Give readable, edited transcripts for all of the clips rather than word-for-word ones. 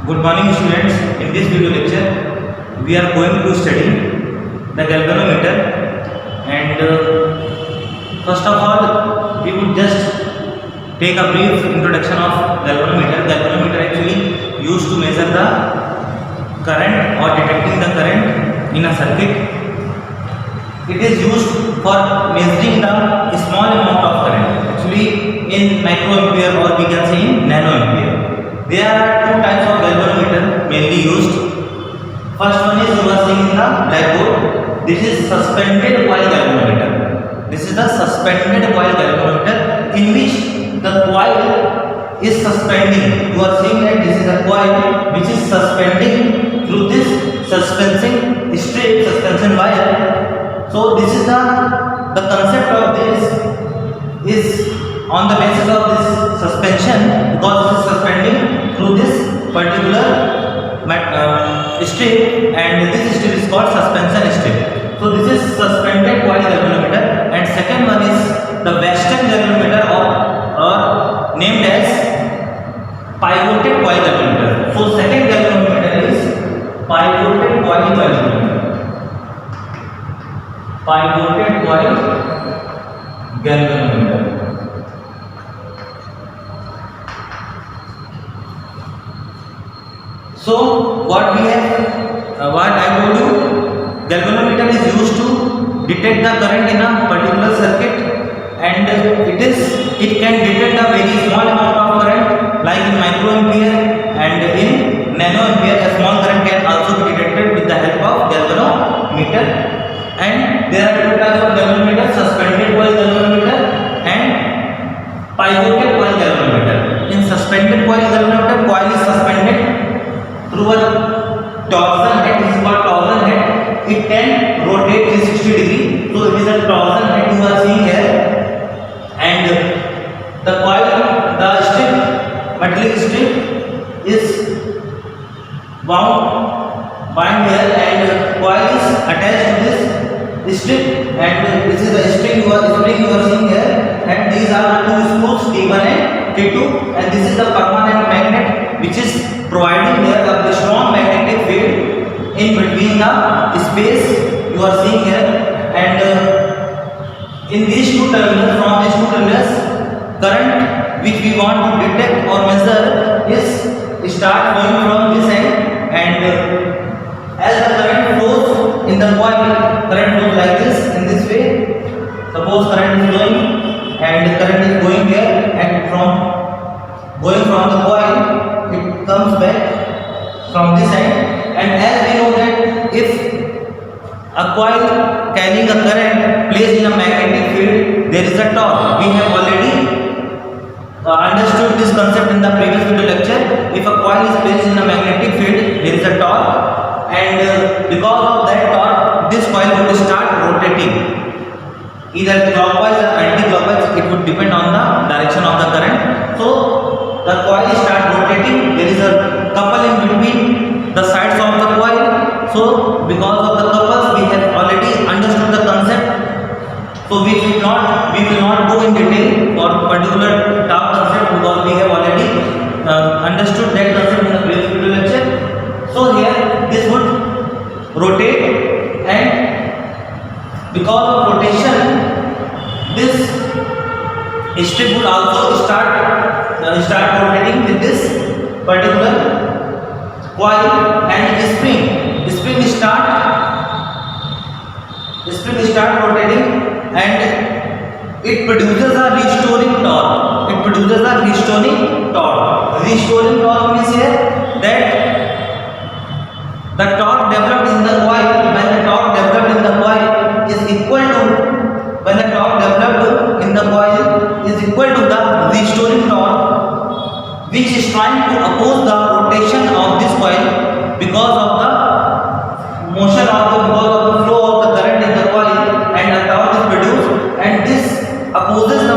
Good morning students. In this video lecture we are going to study the galvanometer and first of all we would just take a brief introduction of galvanometer. Galvanometer actually used to measure the current or detecting the current in a circuit. It is used for measuring the small amount of current, actually in microampere or we can say in nanoampere. There are two types of galvanometer mainly used. First one is you are seeing in the blackboard. This is suspended coil galvanometer. This is the suspended coil galvanometer in which the coil is suspending. You are seeing that this is a coil which is suspending through this suspension wire. So this is the concept of this is on the basis of this suspension, because it is suspending through this particular strip, and this strip is called suspension strip. So this is suspended coil galvanometer, and second one is the Western galvanometer or named as pivoted coil galvanometer. So second galvanometer is pivoted coil galvanometer. Pivoted coil galvanometer. So what we have, what I told you, galvanometer is used to detect the current in a particular circuit, and it can detect a very small amount of current like in microampere, and in nanoampere a small current can also be detected with the help of galvanometer. And there are two types of galvanometer: suspended coil galvanometer and pivoted coil galvanometer. In suspended coil galvanometer, coil is suspended through a torsion head. This is called torsion head. It can rotate 360 degree. So it is a torsion head you are seeing here, and the coil, the strip, metallic strip is bind here, and coil is attached to this strip, and this is the string you are seeing here, and these are two spools T1 and T2, and this is the permanent magnet which is providing here a strong magnetic field in between the space you are seeing here, and in these two terminals, from these two terminals, current which we want to detect or measure is start flowing from this end, and as the current flows in the coil, current flows like this, in this way. Suppose current is flowing and current is going here, and going from the coil it comes back from this end, and as we know that if a coil carrying a current placed in a magnetic field, there is a torque. We have already understood this concept in the previous video lecture. If a coil is placed in a magnetic field, there is a torque, and because of that torque, this coil would start rotating either clockwise or anti-clockwise. It would depend on the direction of the current. So the coil start rotating. There is a couple in between the sides of the coil. So because of the couples, we have already understood the concept. So we will not go in detail for particular torque concept, because we have already understood that concept in the previous video lecture. So here this would rotate, and because of rotation, this strip would also start rotating with this particular coil, and spring start rotating, and it produces a restoring torque. Restoring torque means here that the torque developed in the coil, when the torque developed in the coil is equal to the restoring torque, which is trying to oppose the rotation of this coil because of the flow of the current in the coil, and a torque is produced, and this opposes the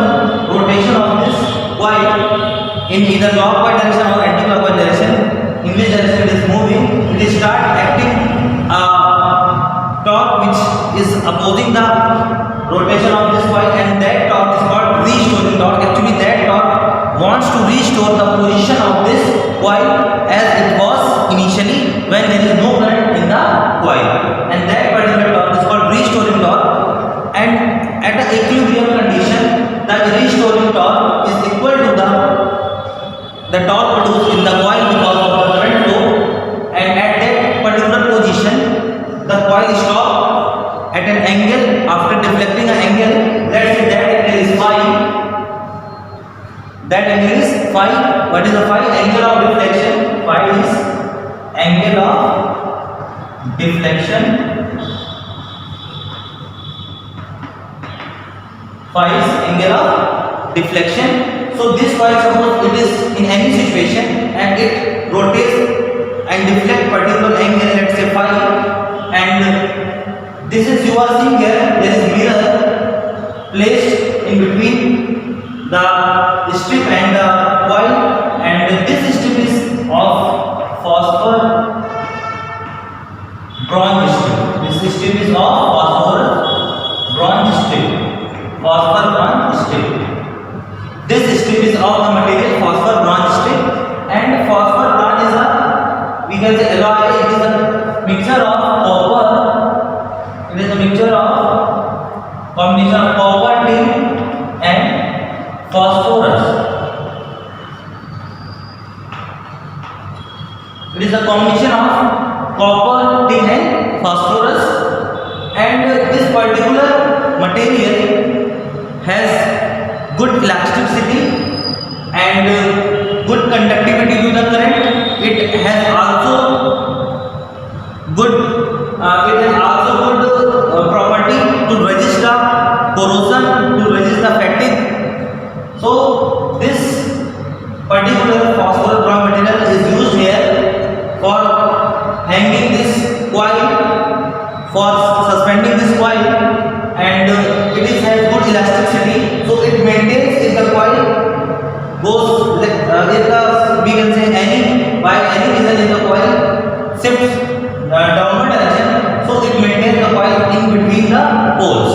rotation of this coil in either clockwise direction or anti-clockwise direction. In which direction it is moving, it is start acting torque which is opposing the rotation of this coil, and that torque is called restoring torque. Actually that torque wants to restore the position of this coil as it was restoring torque is equal to the torque produced in the coil because of the current flow, and at that particular position the coil stop at an angle after deflecting an angle. Let's say that angle is phi. That angle is phi. What is the phi? Angle of deflection. Phi is angle of deflection. Phi is angle of deflection. So this coil, suppose it is in any situation and it rotates and deflects particular angle, let's say phi, and this is, you are seeing here, there is mirror placed in between the strip and the coil, and this strip is of phosphor bronze strip. This strip is of phosphor bronze strip. Phosphor bronze strip. This strip is of the material phosphor bronze strip, and phosphor bronze is a, we can say, alloy. It is a mixture of copper. It is a mixture of combination of copper, tin and phosphorus. It is a combination of copper, tin and phosphorus, and this particular material has good elasticity and good conductivity to the current. It has also good property to resist the corrosion, to resist the fatigue. So this particular phosphor bronze material is used here for hanging this coil, for suspending this coil, and it is has good elasticity, so it maintains. If the coil goes if the, we can say, any by any reason if the coil shifts downward direction, so it maintains the coil in between the poles.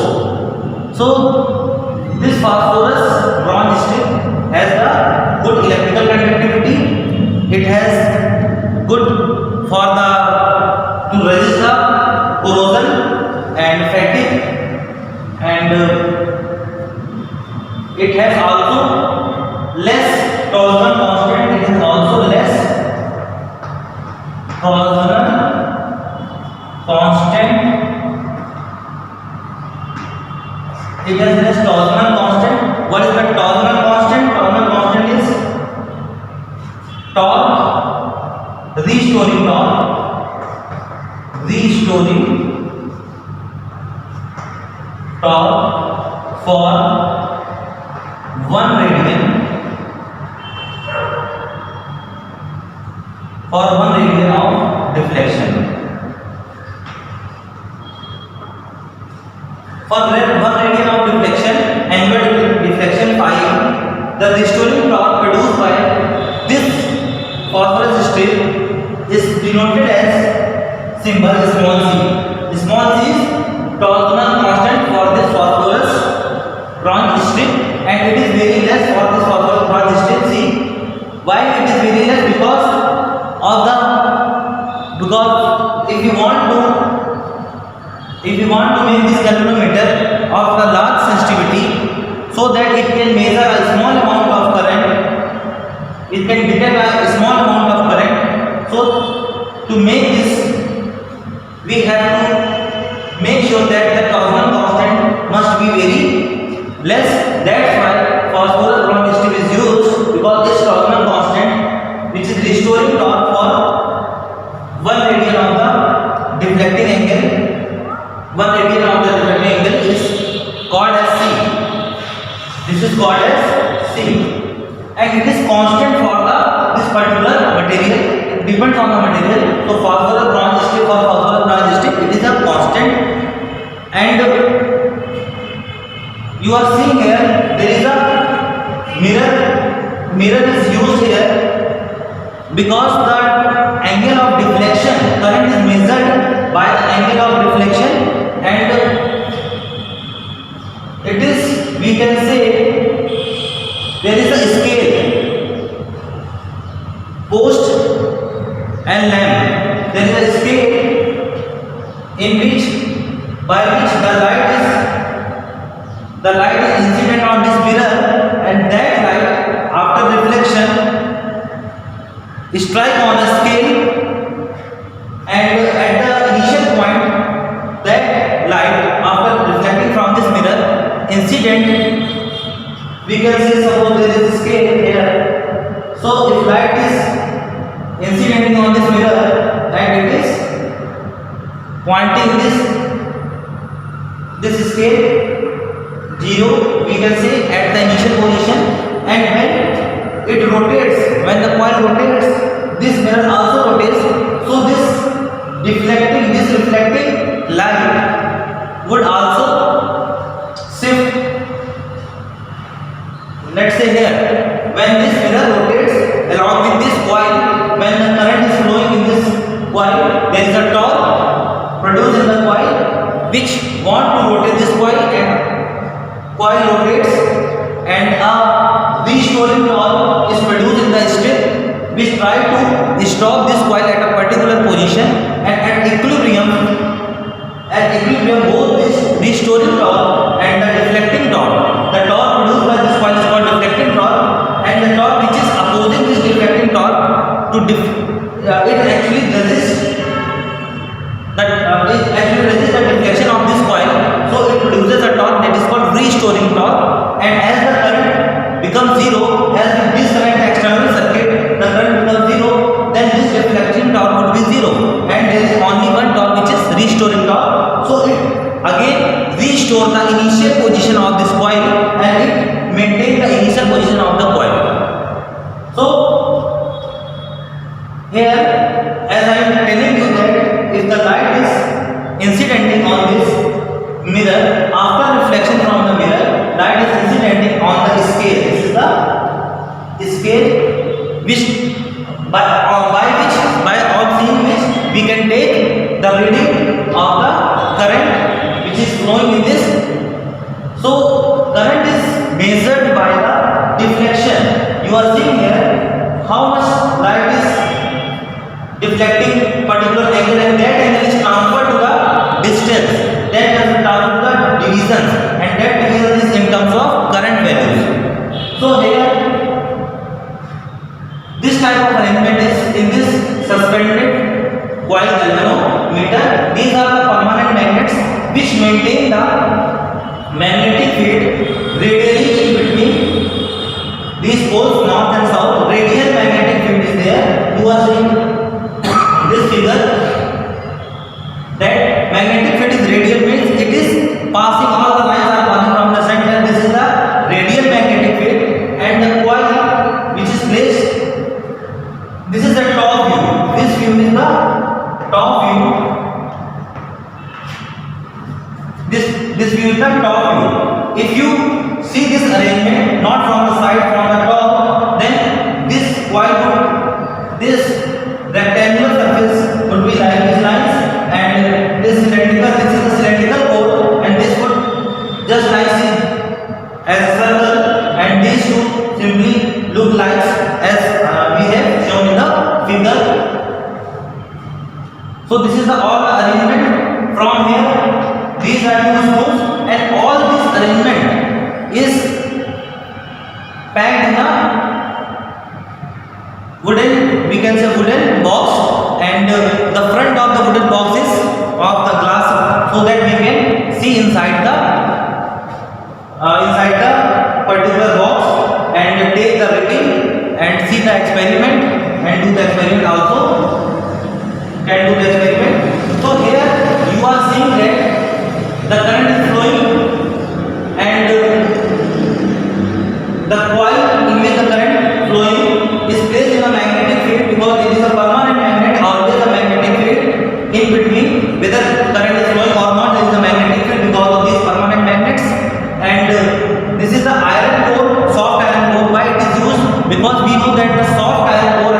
So this phosphorus bronze strip has the good electrical conductivity. It has good for the to resist the corrosion and fatigue, and it has also less torsional constant. It has also less torsional constant. It has less torsional constant. What is the torsional constant? Torsional constant is torque, restoring torque, restoring torque for 1 radian, for 1 radian of deflection. For 1 radian of deflection, angular deflection phi, the restoring torque produced by this phosphorus strip is denoted as symbol small c. Small c is torsional constant for this phosphorus bronze strip, and it is very less for this phosphorus bronze strip C. Why it is very less? Because if you want to make this galvanometer of the large sensitivity, so that it can measure a small amount of current, it can detect a small amount of current. So to make this, we have to make sure that the torsional constant must be very less. That's why phosphorus bronze strip is used, because this torsional constant, which is restoring torque for 1 radian of the deflecting angle, 1 radian of the deflecting angle is called as C. This is called as C, and it is constant for this particular material. It depends on the material. So phosphorus bronze strip, for phosphorus bronze strip, it is a constant. And you are seeing here, there is a mirror is used here, because the angle of deflection, current is measured by the angle of deflection, and it is, we can say, there is a scale, post and lamp. There is a scale in which, by which the light is the light is incident on this mirror, and that light after reflection strike on a scale, and at the initial point that light after reflecting from this mirror incident, we can say suppose there is a scale here. So if light is incidenting on this mirror and it is pointing this scale 0, we can say at the initial position, and when it rotates, when the coil rotates, this mirror also rotates. So this reflecting light would also shift. Let's say here, when this mirror rotates along with this coil, when the current is flowing in this coil, there is a torque produced in the coil which want to rotate this coil, and coil rotates, and a restoring torque is produced in the strip which try to stop this coil at a particular position, and at equilibrium both this restoring torque and the deflecting torque, the torque produced by this coil is called deflecting torque, and the torque which is opposing this deflecting torque to it actually resists the deflection of this coil, so it produces a torque that is called restoring torque. And as the current becomes 0, as with this current external circuit the current becomes 0, then this deflecting torque would be 0, and there is only one torque which is restoring torque. So it again restore the initial position of this coil, and it maintain the initial position of the coil. So here, as I am telling you that if the light is incidenting on this mirror, after reflection from the mirror, light is incidenting on the scale. This is the scale which by seeing which we can take the reading of the current which is flowing in this. So current is measured by the deflection. You are seeing here how much light is deflecting particular angle, and that angle is transferred to the distance, that is transferred to the divisions, and that division is in terms of current values. So here this type of arrangement is in this suspended coil galvanometer. These are the permanent magnets which maintain the magnetic field radially in between these poles north and south. Radial magnetic field is there. You are seeing this figure that magnetic field is radial, means it is passing, all the lines are passing from the center. This is the radial magnetic field, and the coil which is placed, this is the top view. This view is the top view. This view is the top view. If you see this arrangement not from the side, from the top, then this coil would, this rectangular surface would be like these lines, and this is the cylindrical core, and this would just like as a circle, and these two simply look like as we have shown in the figure. So this is the all arrangement from here. These are two spools, and all this arrangement is packed in a wooden, we can say wooden box, and the front of the wooden box is of the glass, so that we can see inside the particular box and take the reading and see the experiment and do the experiment also. Can do the experiment. So here you are seeing that the current is flowing, and the coil in which the current flowing is placed in a magnetic field, because it is a permanent magnet, always a magnetic field in between, whether current is flowing or not, there is a magnetic field because of these permanent magnets. And this is the iron core, soft iron core. Why it is used? Because we know that the soft iron core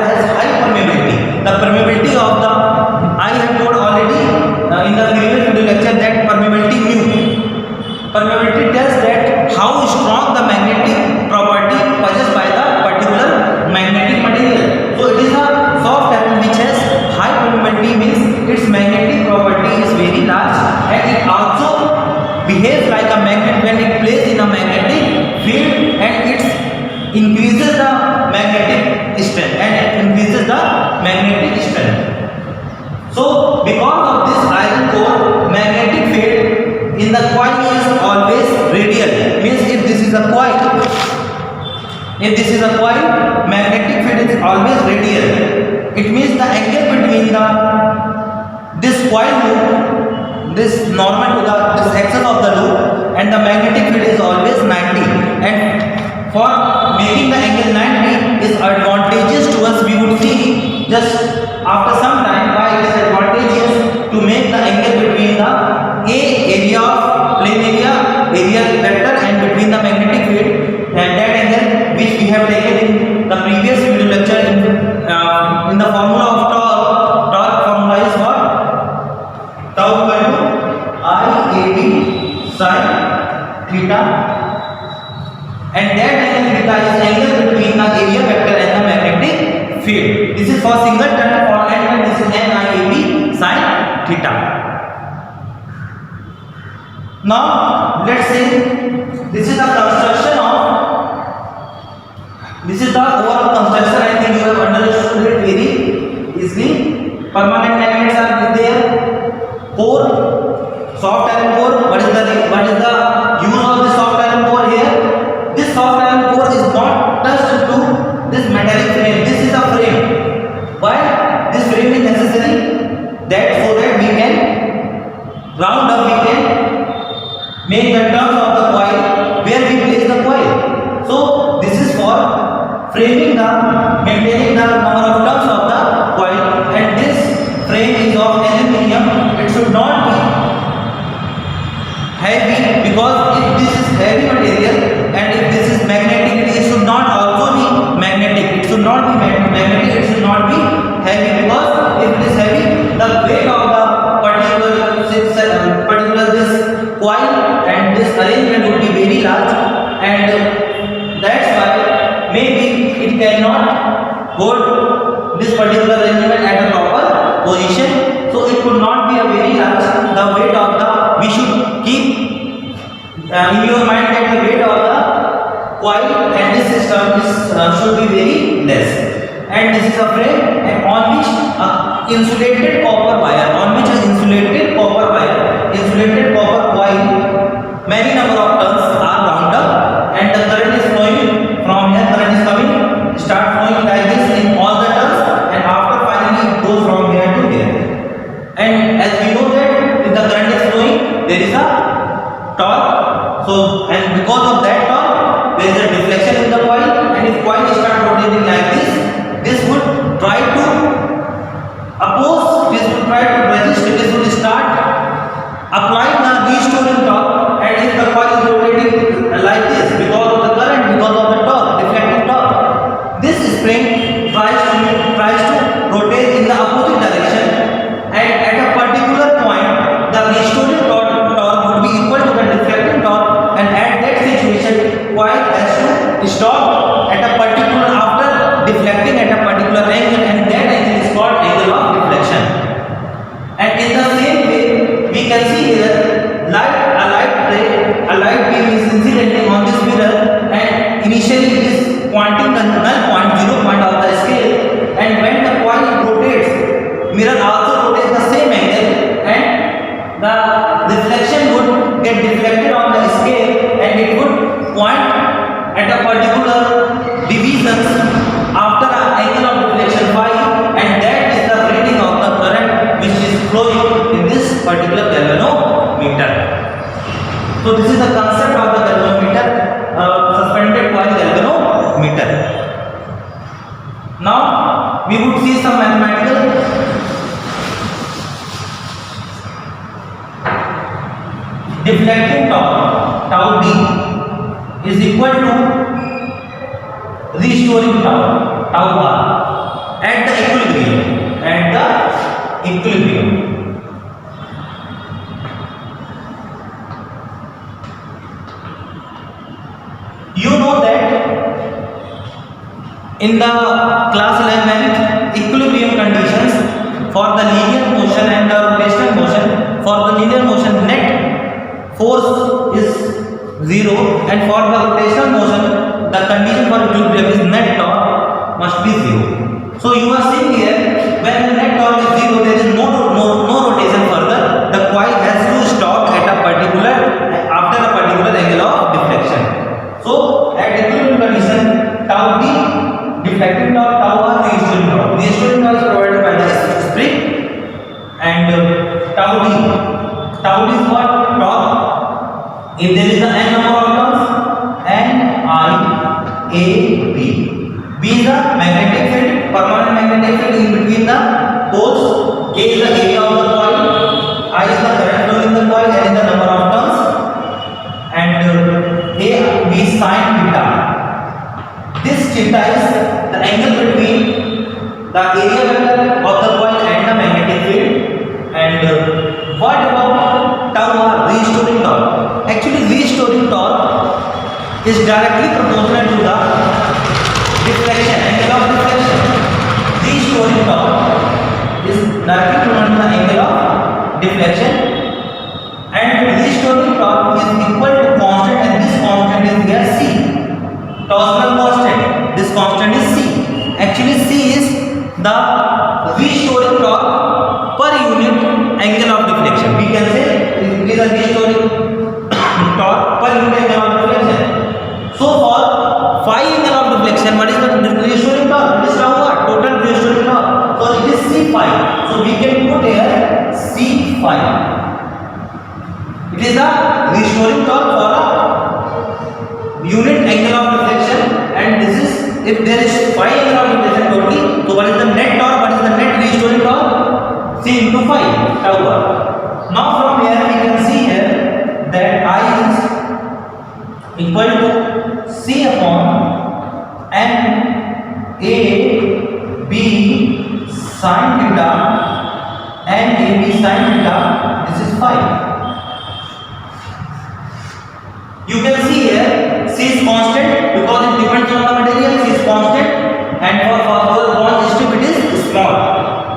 If this is a coil, magnetic field is always radial. It means the angle between this coil loop, this normal to this axis of the loop, and the magnetic field is always 90. And for making the angle 90 is advantageous to us. We would see just after some time why it is advantageous to make the angle between the A area of plane area vector, and between the magnetic field, and that angle which we have taken in the previous video lecture in the formula of torque formula is what? Tau equal to IAB sin theta, and that angle theta is angle between the area vector and the magnetic field. This is for single turn for and this is NIAB sin theta. Now let's say this is the construction of, this is the overall construction. I think you have understood it very easily. Permanent magnets are there. Core, soft iron core. What is the use of the soft iron core here? This soft iron core is not touched to this metallic frame. This is a frame. Why this frame is necessary? That so that we can round up, we can make the turns of the coil where we place the coil. So this is for framing maintaining the number of turns of the coil, and this frame is of aluminium. It should not be heavy, because if this is heavy material and if this is magnetic, it should not also be magnetic. It should not be magnetic. It should not be heavy, because if it is heavy, the weight of the particular this coil and this arrangement would be very large, and that's why maybe it cannot hold this particular arrangement at a proper position. So it could not be a very large. The weight of the, we should keep in your mind that the weight of the coil and this system should be very less. And this is a frame and on which insulated copper wire, insulated copper coil, many number of turns are wound up, and the current is flowing from here. Current is coming, start flowing like this in all the turns, and after finally it goes from here to here. And as we know that if the current is flowing, there is a torque. So, and because of that torque, there is a deflection in the coil, and if coil start rotating like this would try to oppose, this would try to resist, this would start applying the restoring torque, and if the coil is rotating like this because of the current, because of the torque, deflecting torque, this spring tries to rotate in the opposite direction, and at a particular point the restoring torque would be equal to the deflecting torque, and at that situation coil has to stop at a particular, after deflecting at a particular angle, and that angle is called angle of deflection. And in the same way we can see here a light beam is incidentally on this mirror, and initially it is pointing the null point, 0 point of the scale, and when the coil rotates, mirror also rotates the same angle, and the reflection would get deflected on the scale, and it would point at a particular divisions after an angle of deflection phi, and that is the reading of the current which is flowing in this particular galvanometer. So this is the concept of the galvanometer, suspended coil galvanometer. Now we would see some mathematical deflecting torque, tau d is equal to restoring torque, tau r, at the equilibrium. You know that in the class 11 equilibrium conditions for the linear motion and the rotational motion, for the linear motion net force is 0, and for the rotational motion the condition for equilibrium is net torque must be 0. So you are seeing here, when the net torque is 0, there is no rotation further. The coil has to stop at a particular, after a particular angle of deflection. So at equilibrium condition, tau digitize the angle between the area vector of the coil and the magnetic field. And what about tau r, restoring torque? Actually, restoring torque is directly proportional to the deflection, angle of deflection. Restoring torque is directly proportional to the angle of deflection, and restoring torque is equal to constant, and this constant is here c, Torsional constant. This constant is c. Actually, c is the restoring torque per unit angle of deflection. We can say it is a restoring torque per unit angle of deflection. So for phi angle of deflection, what is the restoring torque? It is our total restoring torque. So it is c phi. So we can put here c phi. It is the restoring torque for a unit angle of deflection, and this is if there is phi angle of deflection totally. So what is the net torque? What is the net restoring torque? C into phi tau r. Now from here we can see here that I is equal to c upon n a b sin theta n a b sin theta. This is phi. You can see here c is constant because it depends on the material. C is constant, and for bond strip it is small.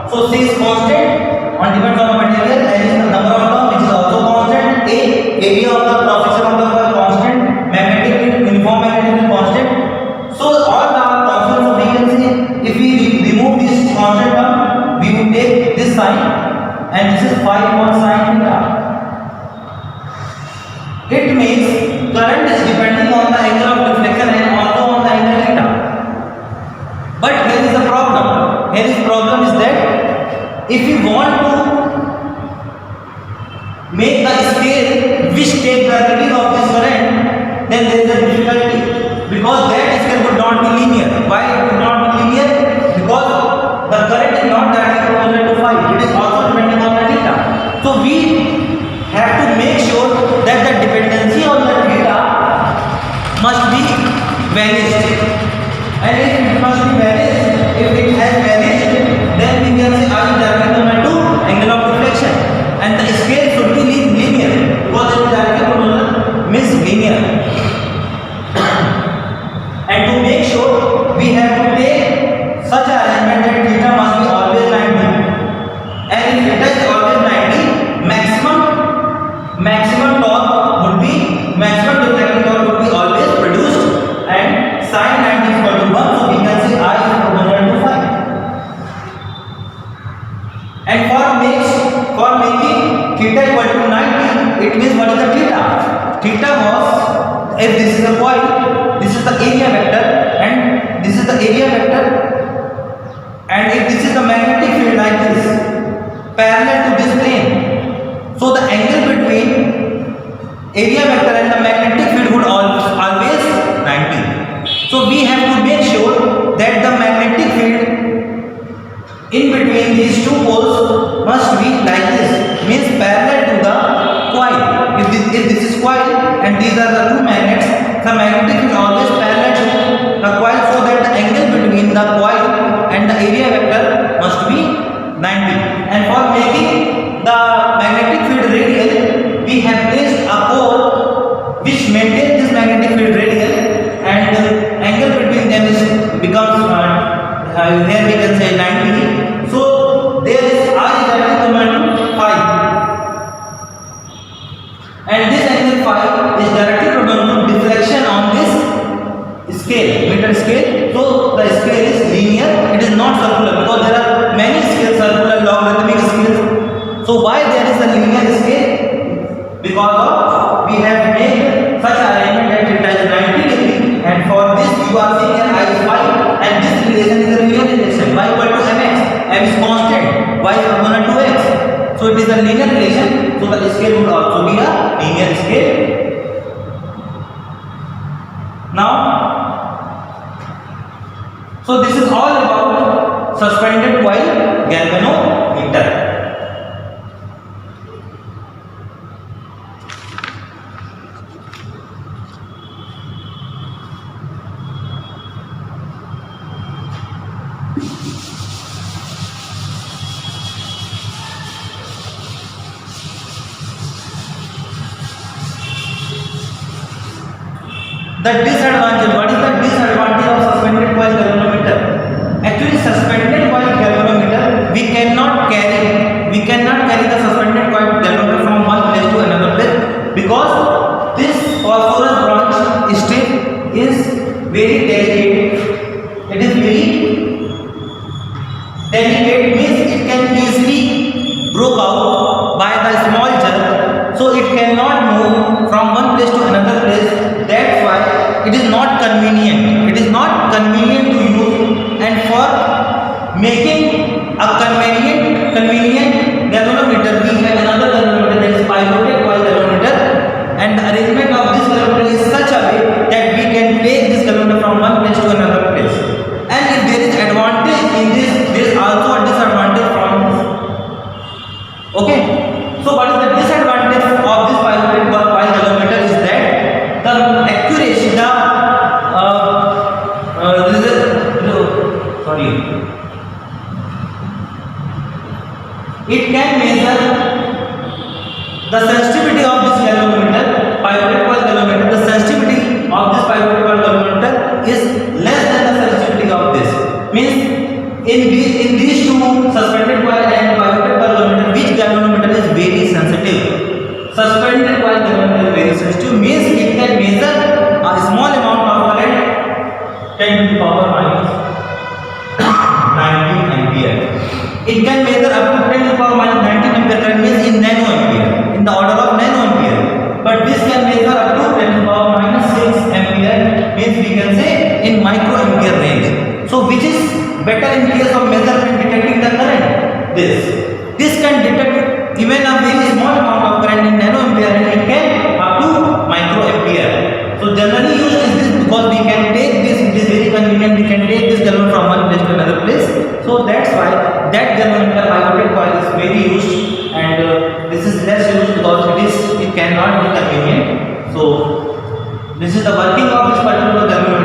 So c is constant on depends on the material, and is the number of terms which is also constant. A, area of the cross section of the coil constant, magnetic field, uniform magnetic field constant. So all the constants, we can say if we remove this constant term, we will take this sign, and this is phi upon sin theta. It means current is depending on the angle of deflection and also on the angle theta. But here is the problem. Here is problem is that if we want to make the scale which take the reading of this current, then there is a difficulty because that scale would not be linear. Why it would not be linear? Because the current is not directly proportional to phi. It is also depending on the theta. So we have to make sure that the dependency on the theta must be vanished, and if it must be vanished, if it has vanished, then we can say I is directly proportional to angle of deflection, and the scale should be linear because it is directly proportional means linear. And to make sure, we have to take such an arrangement that theta must be always 90, and if theta is always 90, maximum torque would be, maximum deflecting torque would be always produced, and sin 90 is equal to 1, so we can say I is proportional to phi. And for making theta equal to 90, it means what is the theta? Theta was, if this is a coil, this is the area vector, and this is the area vector, and if this is the magnetic field like this, parallel to this plane, so the angle between area vector and the magnetic field would always 90. So we have to make sure that the magnetic field in between these two poles must be like this, means parallel to the coil. If this is coil and these are the two magnets, the magnetic field always parallel to the coil, so that the angle between the coil and the area vector must be 90. And for making the magnetic field radial, we have placed a core which maintains this magnetic field radial, and the angle between them is becomes here we can say 90. So there is I is directly proportional to phi, and this angle phi is directly proportional to deflection on this scale, meter scale. So the scale is linear, it is not circular, because there are many scales, circular, logarithmic scales. So why there is a linear scale? Because of we have made such arrangement that theta is 90 degree, and for this you are seeing here I is phi, and this relation is a linear relation. Y equal to mx, m is constant, y is proportional to x. So it is a linear relation. So the scale would also be a linear scale. Now, so this is all about suspended coil galvanometer. The disadvantage. What is the disadvantage of suspended coil galvanometer? Actually, suspended coil galvanometer we cannot carry the suspended coil galvanometer from one place to another place because this phosphorus branch strip is very delicate. It is very delicate, means it can easily broke out by the small jerk, so it cannot move from one place to another place. That's why it is not convenient. It is not convenient to use, and for making a convenient galvanometer, we have another galvanometer, that is pivoted coil galvanometer, and the arrangement of this galvanometer is such a way that we can take this galvanometer from one place to another place. And if there is advantage in this, there is also a disadvantage from this. Okay, so what is the disadvantage of this pivoted coil galvanometer is that the accuracy, it can measure the sensitivity of this galvanometer, pivoted coil galvanometer. The sensitivity of this pivoted coil galvanometer is less than the sensitivity of this. Means in these two, suspended coil and pivoted coil galvanometer, which galvanometer is very sensitive? Suspended coil galvanometer is very sensitive, means it can measure a small amount of current, 10 to the power minus 19 ampere. It can measure up to 10 to the power minus 19 ampere current, means in nano ampere, in the order of nano ampere. But this can measure up to 10 to the power minus 6 ampere, means we can say in micro ampere range. So which is better in case of measurement detecting the current? This can detect even a very small amount of current in nano ampere, and it can up to micro ampere. So generally used is this because we can take this, it is very convenient, we can take this galvanometer from one place to another place. So that's why that galvanometer pivoted coil is very used, and this is less used because it cannot be convenient. So this is the working of this particular galvanometer.